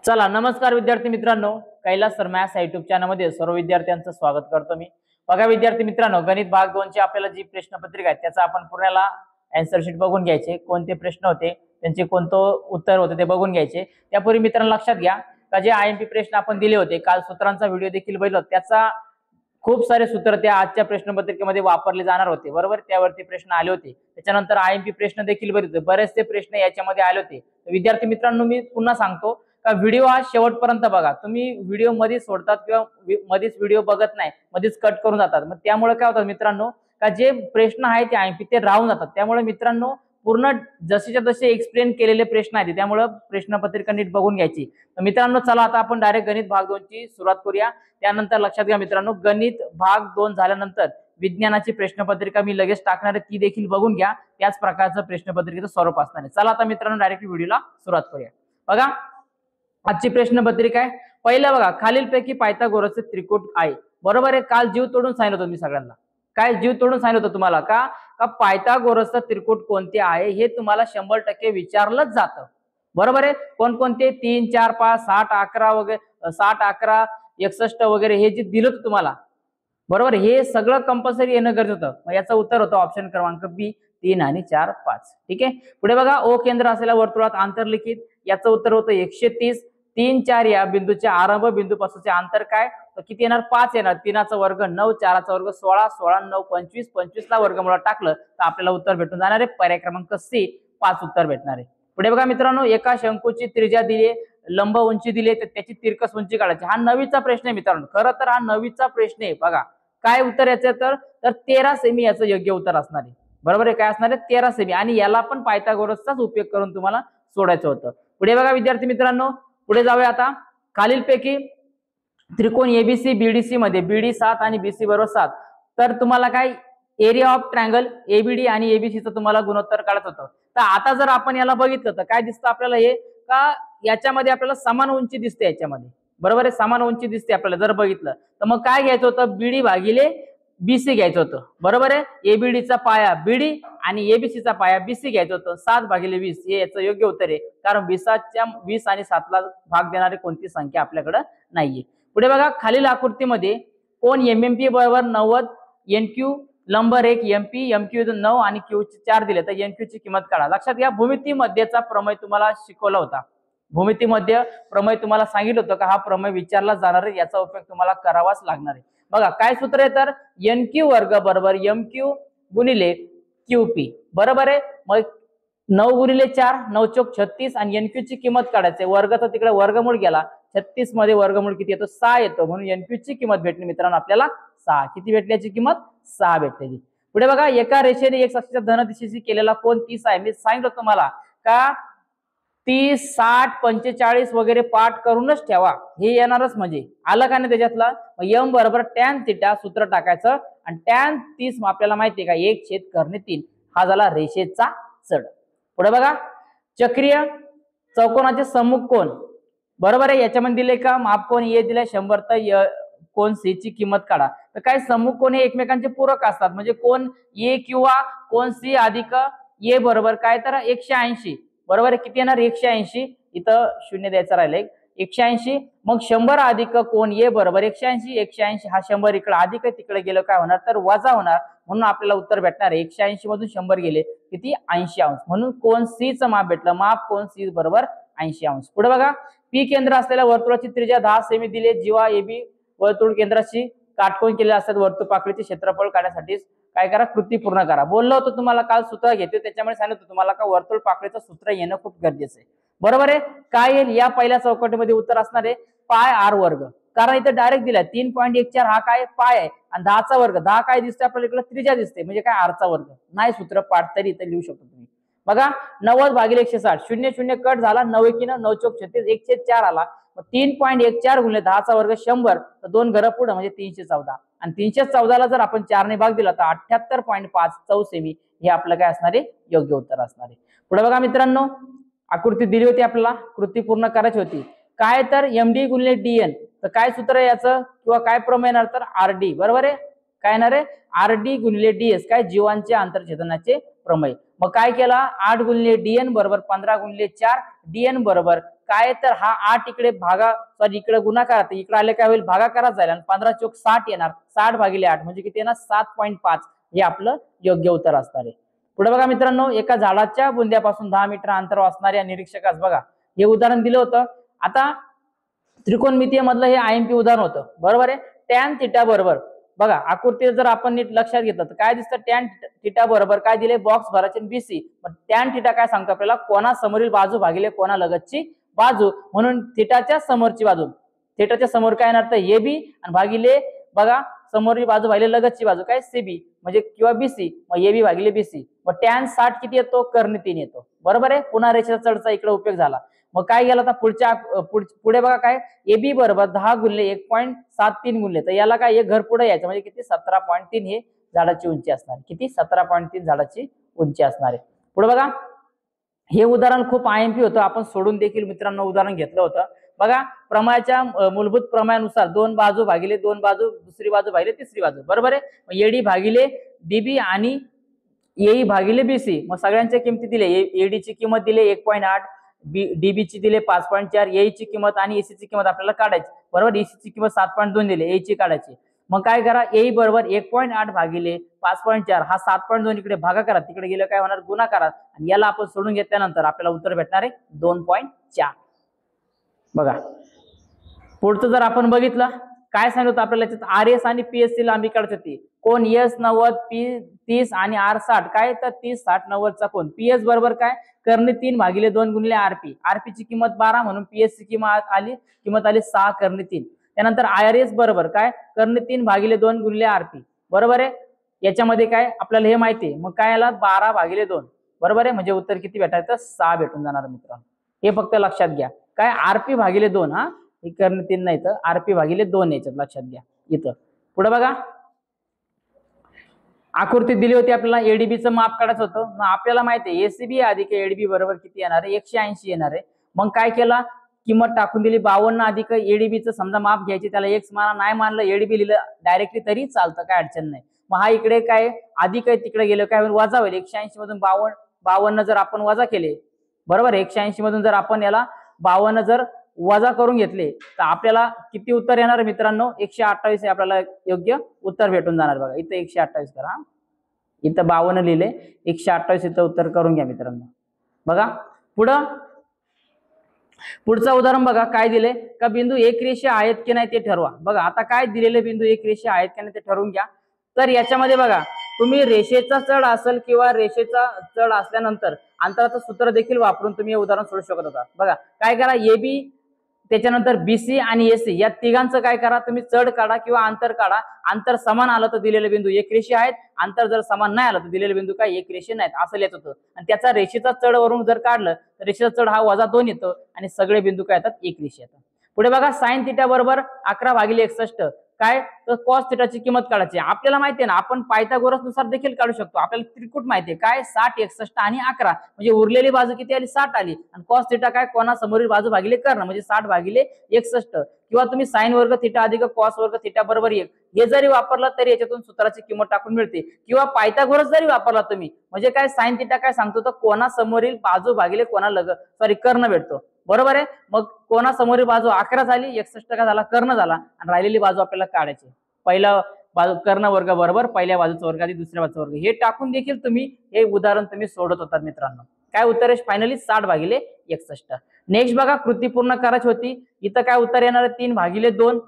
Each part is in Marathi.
चला नमस्कार विद्यार्थी मित्रांनो, Kailas sir maths YouTube channel मध्ये सर्व विद्यार्थ्यांचं स्वागत करतो मी। बघा विद्यार्थी मित्रांनो, गणित भाग 2 ची आपल्याला जी प्रश्नपत्रिका आहे त्याचा आपण पूर्णला आन्सर शीट बघून घ्यायचे, कोणते प्रश्न होते त्यांचे कोणतं उत्तर होते ते बघून घ्यायचे। त्यापूर्वी मित्रांनो लक्षात घ्या का जे आयएमपी प्रश्न आपण दिले होते, काल सूत्रांचा व्हिडिओ देखील बघितला, त्याचा खूप सारे सूत्र त्या आजच्या प्रश्नपत्रिकेमध्ये वापरले जाणार होते, बरोबर। त्यावरती प्रश्न आले होते। त्याच्यानंतर आयएमपी प्रश्न देखील बरेचसे प्रश्न याच्यामध्ये आले होते। विद्यार्थी मित्रांनो, मी पुन्हा सांगतो का व्हिडिओ हा शेवटपर्यंत बघा। तुम्ही व्हिडिओ मध्ये सोडतात किंवा मध्येच व्हिडिओ बघत नाही, मध्येच कट करून जातात, मग त्यामुळे काय होतं मित्रांनो का जे प्रश्न आहेत ते आयएमपी ते राहून जातात। त्यामुळे मित्रांनो पूर्ण जसेच्या तसे एक्सप्लेन केलेले प्रश्न आहेत, त्यामुळे प्रश्नपत्रिका नीट बघून घ्यायची। तर मित्रांनो चला आता आपण डायरेक्ट गणित भाग 2 ची सुरुवात करूया। त्यानंतर लक्षात घ्या मित्रांनो, गणित भाग 2 झाल्यानंतर विज्ञानाची प्रश्नपत्रिका मी लगेच टाकणार आहे, ती देखील बघून घ्या। त्याच प्रकारचं प्रश्नपत्रिकेचं स्वरूप असणार आहे। चला आता मित्रांनो डायरेक्ट व्हिडिओला सुरुवात करूया। बघा आजची प्रश्नपत्रिका आहे। पहिलं बघा, खालीलपैकी पायथागोरसचे त्रिकोण आहे, बरोबर आहे। काल जीव तोडून सांगितलं होतं मी सगळ्यांना, काय जीव तोडून सांगितलं होतं तुम्हाला का पायथागोरसचा त्रिकोण कोणते आहे हे तुम्हाला 100% विचारलंच जातं, बरोबर आहे। कोणकोणते 3 4 5 60 11 वगैरे 60 11 61 वगैरे हे जे दिलं होतं तुम्हाला, बरोबर, हे सगळं कंपल्सरी येणं गरजेचं होतं। मग याचं उत्तर होतं ऑप्शन क्रमांक बी 3 आणि 4 5। ठीक आहे। पुढे बघा, ओ केंद्र असलेल्या वर्तुळात आंतरलिखित, याचं उत्तर होतं 130। 3 4 या बिंदूच्या आरंभ बिंदूपासूनचे अंतर काय, तर किती येणार 5 येणार। 3 चा वर्ग 9, 4 चा वर्ग 16, 16 9 25, 25 ला वर्गमूळात टाकलं तर आपल्याला उत्तर भेटून जाणार आहे पर्याय क्रमांक सी 5 उत्तर भेटणार आहे। पुढे बघा मित्रांनो, एका शंकूची त्रिज्या दिली, लंब उंची दिली, तर त्याची तिरकस उंची काढायची। हा 9वीचा प्रश्न आहे मित्रांनो, खरं तर हा 9वीचा प्रश्न आहे। बघा काय उत्तर याचं, तर 13 सेमी याचं योग्य उत्तर असणार आहे, बरोबर आहे। काय असणार आहे 13 सेमी, आणि याला पण पायथागोरसचाच उपयोग करून तुम्हाला सोडायचं होतं। पुढे बघा विद्यार्थी मित्रांनो, पुढे जाऊया आता। खालीलपैकी त्रिकोण एबीसी बीडीसी मध्ये बीडी 7 आणि बीसी बरोबर 7, तर तुम्हाला काय एरिया ऑफ ट्रायंगल एबीडी आणि एबीसीचं तुम्हाला गुणोत्तर काढायचं होतं। तर आता जर आपण याला बघितलं तर काय दिसतं आपल्याला, हे का याच्यामध्ये आपल्याला समान उंची दिसते याच्यामध्ये, बरोबर आहे, समान उंची दिसते आपल्याला जर बघितलं तर। मग काय घ्यायचं होतं, बीडी भागिले बीसी घ्यायचं होतं, बरोबर आहे। एबीडीचा पाया बीडी आणि एबीसीचा पाया बीसी घ्यायचं होतं। 7 भागिले 20 हे याचं योग्य उत्तर आहे, कारण 20 आणि 7 ला भाग देणारी कोणती संख्या आपल्याकडे नाहीये। पुढे बघा, खालील आकृतीमध्ये कोण एमएमपी बरोबर 90, एनक्यू लंब रेख एमपी, एमक्यू 9 आणि क्यू 4 दिले, तर एनक्यू ची किंमत काढा। लक्षात घ्या, भूमिती मध्यचा प्रमेय तुम्हाला शिकवला होता। भूमिती मध्य प्रमेय तुम्हाला सांगितलं होतं का हा प्रमेय विचारला जाणार आहे, याचा उपयोग तुम्हाला करावाच लागणार आहे। बघा काय सूत्र आहे, तर एन क्यू वर्ग बरोबर एम क्यू गुणिले क्यूपी, बरोबर आहे। मग 9 गुणिले 4 9 चौक 36, आणि एन क्यू ची किंमत काढायची, वर्गाचा तिकडे वर्गमूळ गेला, 36 मध्ये वर्गमूळ किती येतो 6 येतो, म्हणून एन क्यू ची किंमत भेटली मित्रांनो आपल्याला 6। किती भेटली याची किंमत 6 भेटलेली। पुढे बघा, एका रेषेने एक अक्षाच्या धन दिशेशी केलेला कोण 30 आहे। मी सांगितलं तुम्हाला का 30 60 45 वगैरे पाठ करूनच ठेवा, हे येणारच म्हणजे आलं का नाही त्याच्यातला। एम बरोबर टॅन थिटा सूत्र टाकायचं, आणि टॅन 30 आपल्याला माहिती आहे का 1/3 हा झाला रेषेचा चढ। पुढे बघा, चक्रीय चौकोनाचे सम्मुख कोण, बरोबर आहे। याच्यामध्ये दिले का माप कोण ए दिले 100, तर कोण सी ची किंमत काढा। तर काय सम्मुख कोण हे एकमेकांचे पूरक असतात, म्हणजे कोण ए किंवा कोण सी अधिक ए बरोबर काय तर 180, बरोबर आहे। किती येणार 180, इथं शून्य द्यायचं राहिलंय 180। मग 100 अधिक कोण ए बरोबर 180, 180 हा 100 इकडे अधिक आहे, तिकडे गेलं काय होणार तर वजा होणार, म्हणून आपल्याला उत्तर भेटणार 180 मधून 100 गेले किती 80 अंश, म्हणून कोण सी चं माप भेटलं, माप कोण सी बरोबर 80 अंश। पुढे बघा, पी केंद्र असलेल्या वर्तुळाची त्रिज्या 10 सेमी दिले, जीवा एबी वर्तुळ केंद्राशी काटकोन केलेले असतात, वर्तुळ पाकळीचे क्षेत्रफळ काढण्यासाठी काय करा कृती पूर्ण करा। बोललो होतो तुम्हाला काल सूत्र घेते, त्याच्यामुळे सांगितलं तुम्हाला का वर्तुळ पाकळीचं सूत्र येणं खूप गरजेचं आहे, बरोबर आहे। काय येईल या पहिल्या चौकटीमध्ये उत्तर असणार आहे पाय आर वर्ग, कारण इथे डायरेक्ट दिलाय 3.14 हा काय पाय आहे, आणि 10 चा वर्ग 10 काय दिसते आपल्याला इकडे त्रिज्या दिसते, म्हणजे काय आर चा वर्ग नाही, सूत्र पाठ तरी इथे लिहू शकतो तुम्ही। बघा 90 भागिले 160, 0 0 कट झाला, 9 की 9 चौक 36 1/4 आला, 3.14 गुणिले 10 चा वर्ग 100, तर 2 घरं पुढे म्हणजे 314, आणि 314 ला जर आपण 4 ने भाग दिला तर 78.5 चौसेमी हे आपलं काय असणार आहे योग्य उत्तर असणार आहे। पुढे बघा मित्रांनो, आकृती दिली होती आपल्याला, कृती पूर्ण करायची होती, काय तर एमडी गुणिले डीएन, तर काय सूत्र आहे याचं किंवा काय प्रमेय येणार तर आरडी, बरोबर आहे। काय येणार आहे आरडी गुणिले डीएस, काय जीवांचे आंतरछेदनाचे प्रमेय। मग काय केला 8 गुणिले डीएन बरोबर 15 गुणिले 4, डीएन बरोबर काय तर हा 8 इकडे इकडे गुणाकारात इकडे आले काय होईल भागाकारात जाईल आणि 15 चोक 60 येणार. 60 भागिले 8 म्हणजे किती येणार 7.5 हे आपलं योग्य उत्तर असणार आहे. पुढे बघा मित्रांनो, एका झाडाच्या बुंद्यापासून 10 मीटर अंतरावर असणाऱ्या निरीक्षकास बघा हे उदाहरण दिलं होतं. आता त्रिकोणमितीय मधलं हे आयएमपी उदाहरण होतं, बरोबर आहे. टॅन थिटा बरोबर बघा आकृती जर आपण नीट लक्षात घेतलं तर काय दिसतं, टॅन थिटा बरोबर काय दिले बॉक्स भराचे बीसी. टॅन थिटा काय सांगतो आपल्याला, कोणा समोरील बाजू भागिले कोणा लगतची बाजू, म्हणून थिटाच्या समोरची बाजू, थिटाच्या समोर काय येणार तर एबी आणि भागिले बघा समोरची बाजू भागिले लगतची बाजू काय सीबी म्हणजे किंवा बीसी, मग एबी भागिले बीसी. मग टॅन 60 किती येतो कर्ण 3 येतो, बरोबर आहे. पुन्हा रेषेचा चढचा इकडे उपयोग झाला. मग काय गेला आता पुढे बघा काय एबी बरोबर 10 गुणले 1.73 गुणले तर याला काय एक घर पुढे यायचं म्हणजे किती 17.3 हे झाडाची उंची असणार. किती 17.3 झाडाची उंची असणार आहे. पुढे बघा हे उदाहरण खूप आयएमपी होतं, आपण सोडून देखील मित्रांनो उदाहरण घेतलं होतं. बघा प्रमाणाच्या मूलभूत प्रमाणानुसार 2 बाजू भागिले 2 बाजू दुसरी बाजू भागिले तिसरी बाजू, बरोबर आहे. मग एडी भागिले डीबी आणि एई भागिले बीसी. मग सगळ्यांच्या किमती दिले, एडी ची किंमत दिले 1.8, डीबी ची दिले 5.4, एई ची किंमत आणि एसी ची किंमत आपल्याला काढायची, बरोबर. एसी ची किंमत 7.2 दिले, एई ची काढायची. मग काय करा एई बरोबर 1.8 भागिले 5.4 हा 7.2 इकडे भागाकारात तिकडे गेलं काय होणार गुणाकारात आणि याला आपण सोडून घेतल्यानंतर आपल्याला उत्तर भेटणार आहे 2.4. बघा पुढचं जर आपण बघितलं काय सांगितलं होतं आपल्याला याच्यात आर एस आणि पीएस ची लांबी काढायची होती. कोण एस 90 पी 30 आणि आर 60 काय तर 30 60 90 चा कोण. पीएस बरोबर काय कर्ण 3 भागिले 2 गुणिले आरपी, आरपी ची किंमत 12 म्हणून पीएस ची किंमत आली 6 कर्ण 3. त्यानंतर आर एस बरोबर काय कर्ण 3 भागिले 2 गुणिले आरपी, बरोबर आहे. याच्यामध्ये काय आपल्याला हे माहिती आहे, मग काय आला 12 भागिले 2, बरोबर आहे. म्हणजे उत्तर किती भेटायचं 6 भेटून जाणार मित्रांनो. हे फक्त लक्षात घ्या काय आरपी भागिले 2 हा कर्ण 3 नाही तर आरपी भागिले 2 याच्यात लक्षात घ्या. इथं पुढे बघा आकृती दिली होती आपल्याला एडीबीचं माप काढायचं होतं. मग आपल्याला माहिती आहे एसीबी अधिक एडीबी बरोबर किती येणार आहे 180 येणार आहे. मग काय केला किंमत टाकून दिली 52 अधिक एडीबीचं समजा माप घ्यायची, त्याला एक्स माना नाही मानलं एडीबी लिहिलं डायरेक्टली तरी चालतं काय अडचण नाही. मग हा इकडे काय अधिक आहे तिकडे गेलं काय वजा होईल 180 मधून 52 जर आपण वजा केले, बरोबर 180 मधून जर आपण याला 52 जर वजा करून घेतले तर आपल्याला किती उत्तर येणार मित्रांनो 128 हे आपल्याला योग्य उत्तर भेटून जाणार. बघा इथं 128 करा, इथं 52 लिहिले 128 इथं उत्तर करून घ्या मित्रांनो. बघा पुढचं उदाहरण बघा काय दिले का बिंदू एकरेषीय आहेत की नाही ते ठरवा. बघा आता काय दिलेले बिंदू एकरेषीय आहेत की नाही ते ठरवून घ्या. तर याच्यामध्ये बघा तुम्ही रेषेचा चढ असेल किंवा रेषेचा चढ असल्यानंतर अंतराचं सूत्र देखील वापरून तुम्ही हे उदाहरण सोडू शकत होता. बघा काय करा एबी त्याच्यानंतर बीसी आणि एसी या तिघांचं काय करा तुम्ही चढ काढा किंवा अंतर काढा. अंतर समान आलं तर दिलेले बिंदू एकरेषीय आहेत, अंतर जर समान नाही आलं तर दिलेले बिंदू काय एकरेषीय नाहीत असं लिहित होतं. आणि त्याचा रेषेचा चढ वरून जर काढलं तर रेषेचा चढ हा वजा 2 येतो आणि सगळे बिंदू काय येतात एकरेषीय येतात. पुढे बघा साइन थिटा बरोबर 11 भागिले 61 काय तर कॉस थिटाची किंमत काढायची. आपल्याला माहिती आहे ना आपण पायथागोरस नुसार देखील काढू शकतो. आपल्याला त्रिकूट माहिती आहे काय 60 61 आणि 11 म्हणजे उरलेली बाजू किती आली 60 आली आणि कॉस थिटा काय कोणा समोरील बाजू भागिले कर्ण म्हणजे 60 भागिले 61. किंवा तुम्ही साइन वर्ग थिटा अधिक कॉस वर्ग थिटा बरोबर 1 हे जरी वापरलं तरी याच्यातून सूत्राची किंमत टाकून मिळते. किंवा पायथागोरस जरी वापरला तुम्ही म्हणजे काय साइन थिटा काय सांगतो तर कोणा समोरील बाजू भागिले कोणा कर्ण भेटतो, बरोबर आहे. मग कोणा समोरील बाजू 11 झाली 61 का झाला कर्ण झाला आणि राहिलेली बाजू आपल्याला काढायची. पहिला बाजू कर्ण वर्ग बरोबर पहिल्या बाजूचा वर्ग आणि दुसऱ्या बाजूचा वर्ग हे टाकून देखील तुम्ही हे उदाहरण तुम्ही सोडत होतात मित्रांनो. काय उत्तर आहे फायनली 60 भागिले 61. नेक्स्ट बघा कृती पूर्ण करायची होती. इथं काय उत्तर येणार आहे 3 भागिले 2,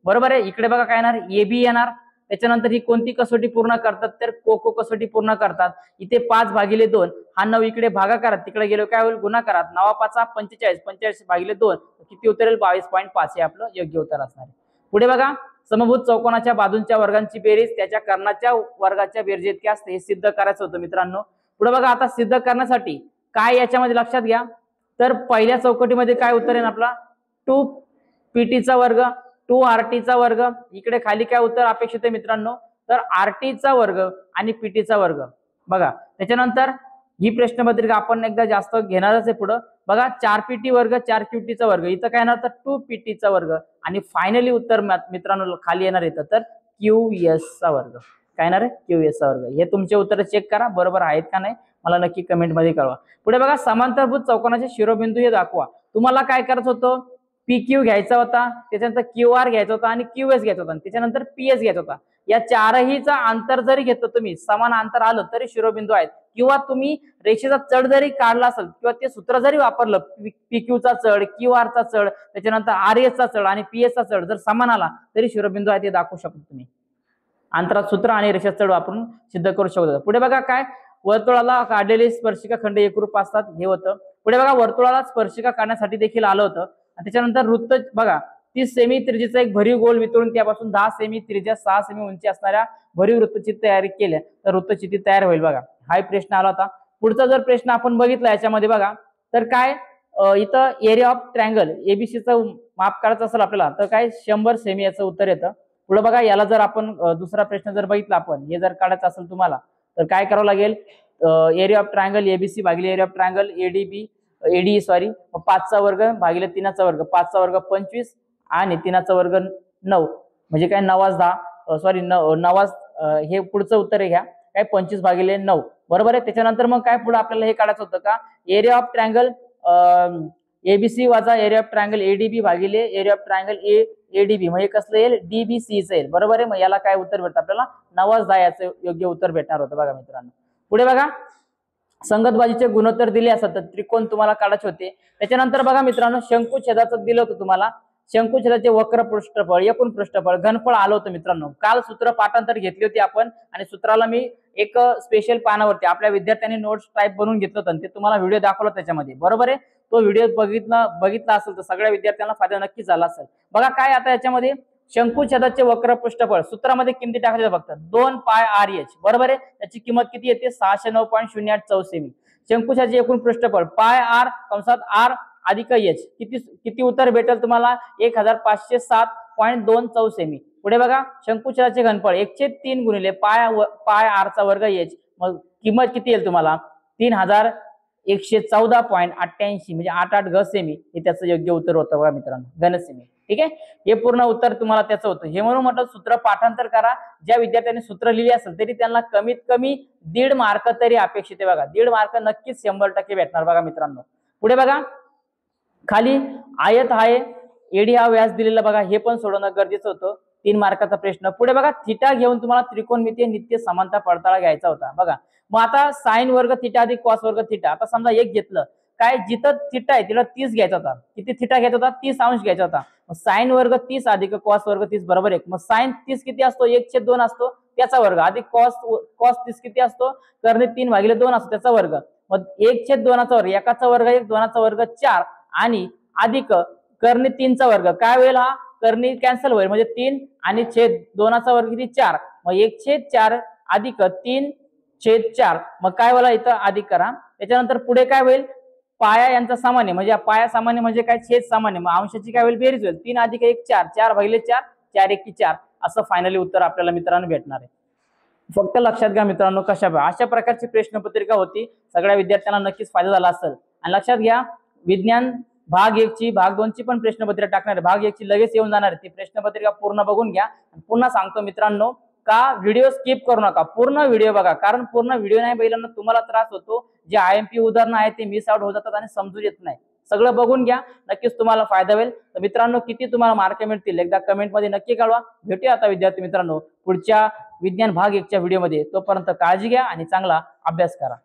बरोबर आहे. इकडे बघा काय येणार एबी येणार. त्याच्यानंतर ही कोणती कसोटी पूर्ण करतात तर कोको कसोटी पूर्ण करतात. इथे 5 भागिले 2 हा 9 इकडे भागाकारात तिकडे गेलो काय होईल गुणाकारात 9 5 45 45 भागिले 2 किती उत्तर येईल 22.5 हे आपलं योग्य उत्तर असणार आहे. पुढे बघा समभुज चौकोनाच्या बाजूंच्या वर्गांची बेरीज त्याच्या कर्णाच्या वर्गाच्या बेरजे इतकी असते हे सिद्ध करायचं होतं मित्रांनो. पुढे बघा आता सिद्ध करण्यासाठी काय याच्यामध्ये लक्षात घ्या तर पहिल्या चौकटीमध्ये काय उत्तर येईल आपला 2 पीटीचा वर्ग 2 आरटीचा वर्ग. इकडे खाली काय उत्तर अपेक्षित आहे मित्रांनो तर आरटीचा वर्ग आणि पीटीचा वर्ग. बघा त्याच्यानंतर ही प्रश्नपत्रिका आपण एकदा जास्त घेणारच आहे. पुढे बघा 4 पीटी वर्ग 4 क्यूटीचा वर्ग इथं काय येणार तर 2 पीटीचा वर्ग आणि फायनली उत्तर मित्रांनो खाली येणार येतं तर क्यूएस चा वर्ग. काय येणार आहे क्यूएस चा वर्ग. हे तुमचे उत्तर चेक करा बरोबर आहेत का नाही. मला नक्की कमेंटमध्ये कळवा। पुढे बघा, समांतरभुज चौकोनाचे शिरोबिंदू हे दाखवा। तुम्हाला काय करायचं होतं, PQ घ्यायचा होता, त्याच्यानंतर QR घ्यायचा होता आणि QS घ्यायचा होता, त्याच्यानंतर PS घ्यायचा होता। या चारहीचा अंतर जरी घेतलं तुम्ही, समान अंतर आलं तरी शिरोबिंदू आहेत। किंवा तुम्ही रेषेचा चढ जरी काढला असेल किंवा ते सूत्र जरी वापरलं, PQ चा चढ, QR चा चढ, त्याच्यानंतर RS चा चढ आणि PS चा चढ जर समान आला तरी शिरोबिंदू आहे ते दाखवू शकतो तुम्ही। अंतरात सूत्र आणि रेषेचा चढ वापरून सिद्ध करू शकतो। पुढे बघा, काय वर्तुळाला काढलेले स्पर्शिका खंड एकरूप असतात हे होतं। पुढे बघा, वर्तुळाला स्पर्शिका काढण्यासाठी देखील आलं होतं। त्याच्यानंतर वृत्त बघा, 30 सेमी त्रिज्येचा एक भरीव गोल वितळून त्यापासून 10 सेमी त्रिज्या 6 सेमी उंची असणाऱ्या भरीव वृत्तचित्र तयारी केल्या तर वृत्तचित्र तयार होईल। बघा, हा प्रश्न आला होता। पुढचा जर प्रश्न आपण बघितला याच्यामध्ये बघा, तर काय इथं एरिया ऑफ ट्रायंगल एबीसीचं माप काढायचं असेल आपल्याला तर काय 100 सेमी याचं उत्तर येतं। पुढे बघा, याला जर आपण दुसरा प्रश्न जर बघितला आपण, हे जर काढायचं असेल तुम्हाला तर काय करावं लागेल, एरिया ऑफ ट्रायंगल एबीसी भागिले एरिया ऑफ ट्रायंगल एडी 5 चा वर्ग भागिले 3 चा वर्ग, 5 चा वर्ग 25 आणि 3 चा वर्ग 9, म्हणजे काय 9 हे पुढचं उत्तर आहे घ्या, काय 25 भागिले 9 बरोबर आहे। त्याच्यानंतर मग काय पुढे आपल्याला हे काढायचं होतं का, एरिया ऑफ ट्रायंगल एबीसी वजा एरिया ऑफ ट्रायंगल एडीबी भागिले एरिया ऑफ ट्रायंगल एडीबी, म्हणजे कसं येईल, डीबीसीचं येईल बरोबर आहे। मग याला काय उत्तर भेटतं आपल्याला, 9 याचं योग्य उत्तर भेटणार होतं बघा मित्रांनो। पुढे बघा, संगत बाजूचे गुणोत्तर दिले असतात तर त्रिकोण तुम्हाला काढायचे होते। त्याच्यानंतर बघा मित्रांनो, शंकुछेदाचं दिलं होतं तुम्हाला, शंकुछेदाचे वक्र पृष्ठफळ, एकूण पृष्ठफळ, घनफळ आलं होतं मित्रांनो। काल सूत्र पाठांतर घेतली होती आपण आणि सूत्राला मी एक स्पेशल पानावरती आपल्या विद्यार्थ्यांनी नोट्स टाईप बनवून घेतलं होतं, ते तुम्हाला व्हिडिओ दाखवला त्याच्यामध्ये बरोबर आहे। तो व्हिडिओ बघितला असेल तर सगळ्या विद्यार्थ्यांना फायदा नक्की झाला असेल। बघा, काय आता याच्यामध्ये शंकुछेदाचे वक्र पृष्ठफळ सूत्रामध्ये किमती टाकायच्या फक्त 2 पाय RH बरोबर आहे। त्याची किंमत किती येते, 609.08 चौसेमी। शंकुछेदाचे एकूण पृष्ठफळ पाय R कंसात R अधिक H किती उत्तर भेटेल तुम्हाला, 1507.2 चौसेमी। पुढे बघा, शंकुछेदाचे घनफळ 1/3 गुणिले पाय R चा वर्ग H, मग किंमत किती येईल तुम्हाला, 3114.88 म्हणजे 88 घ सेमी, हे त्याचं योग्य उत्तर होतं बघा मित्रांनो, घनसेमी। ठीक आहे, हे पूर्ण उत्तर तुम्हाला त्याचं होतं। हे म्हणून म्हटलं सूत्र पाठांतर करा। ज्या विद्यार्थ्यांनी सूत्र लिहिले असेल तरी त्यांना कमीत कमी 1.5 मार्क तरी अपेक्षित आहे बघा, 1.5 मार्क नक्कीच 100% भेटणार बघा मित्रांनो। पुढे बघा, खाली आयत आहे, एडी हा व्यास दिलेला बघा, हे पण सोडवणं गरजेचं होतं, 3 मार्काचा प्रश्न। पुढे बघा, थिटा घेऊन तुम्हाला त्रिकोणमितीय नित्य समांतर पडताळा घ्यायचा होता बघा। मग आता साइन वर्ग थिटा अधिक कॉस वर्ग थिटा, आता समजा एक घेतलं, काय जिथं थिटा आहे तिला 30 घ्यायचा होता, किती थिटा घ्यायचा होता, 30 अंश घ्यायचा होता। मग साइन वर्ग 30 अधिक कॉस वर्ग 30 बरोबर 1, मग साइन 30 किती असतो, 1/2 असतो त्याचा वर्ग, अधिक कॉस 30 किती असतो, कर्णे 3 भागिले 2 असतो त्याचा वर्ग, मग 1/2 चा वर्ग, एकाचा वर्ग 1, 2 चा वर्ग 4 आणि अधिक कर्णे 3 चा वर्ग, काय होईल, हा कर्णे कॅन्सल होईल म्हणजे 3 आणि छेद 2 चा वर्ग किती 4, मग 1/4 अधिक 3/4, मग काय होला इथं अधिक करा। त्याच्यानंतर पुढे काय होईल, पाया यांचा सामान्य म्हणजे पाया सामान्य म्हणजे काय, छेद सामान्य, मग अंशाची काय होईल, बेरीज होईल, 3 अधिक 1 4, 4 भागिले 4, 4 1 4, असं फायनली उत्तर आपल्याला मित्रांनो भेटणार आहे। फक्त लक्षात घ्या मित्रांनो, अशा प्रकारची प्रश्नपत्रिका होती, सगळ्या विद्यार्थ्यांना नक्कीच फायदा झाला असेल। आणि लक्षात घ्या, विज्ञान भाग 1 ची भाग 2 ची पण प्रश्नपत्रिका टाकणार आहे, भाग 1 ची लगेच येऊन जाणार आहे, ती प्रश्नपत्रिका पूर्ण बघून घ्या। पुन्हा सांगतो मित्रांनो, का व्हिडिओ स्किप करू नका, पूर्ण व्हिडिओ बघा, कारण पूर्ण व्हिडिओ नाही बघितल्यानं तुम्हाला त्रास होतो, जे IMP उदाहरणं आहेत ते मिस आउट होत जातात आणि समजून येत नाही, सगळं बघून घ्या, नक्कीच तुम्हाला फायदा होईल। तर मित्रांनो, किती तुम्हाला मार्क मिळतील एकदा कमेंट मध्ये नक्की कळवा। भेटूया आता विद्यार्थी मित्रांनो पुढच्या विज्ञान भाग 1 च्या व्हिडिओमध्ये, तोपर्यंत काळजी घ्या आणि चांगला अभ्यास करा।